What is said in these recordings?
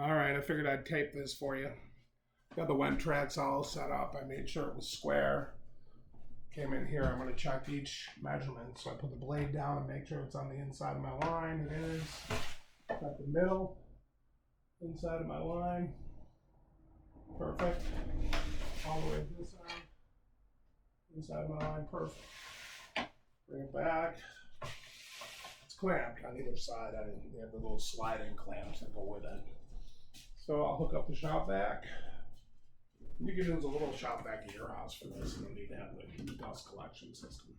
All right, I figured I'd tape this for you. Got the Wen Tracksaw all set up. I made sure it was square. Came in here, I'm going to check each measurement. So I put the blade down and make sure it's on the inside of my line. It is. Got the middle, inside of my line. Perfect. All the way to this side. Inside of my line, perfect. Bring it back. It's clamped on either side. I didn't have the little sliding clamps that go with it. So I'll hook up the shop vac. You can use a little shop vac at your house for this. You don't need to have the dust collection system.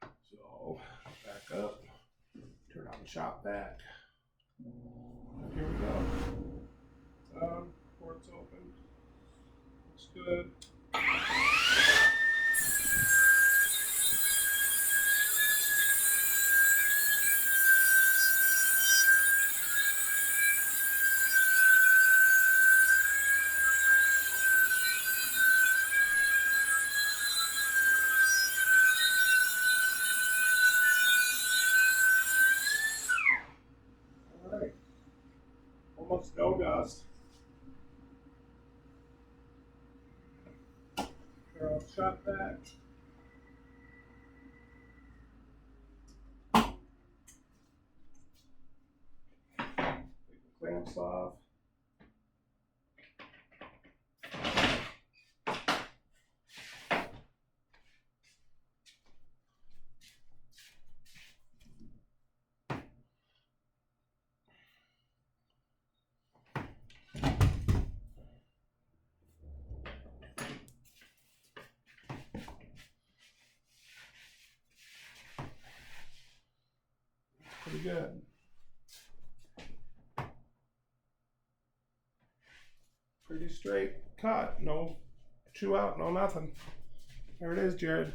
So back up, turn on the shop vac. Here we go. Port's open. Looks good. Alright. Almost no dust. I'll shop that. Take the clamps off. Pretty good. Pretty straight cut. No chew out, no nothing. There it is, Jared.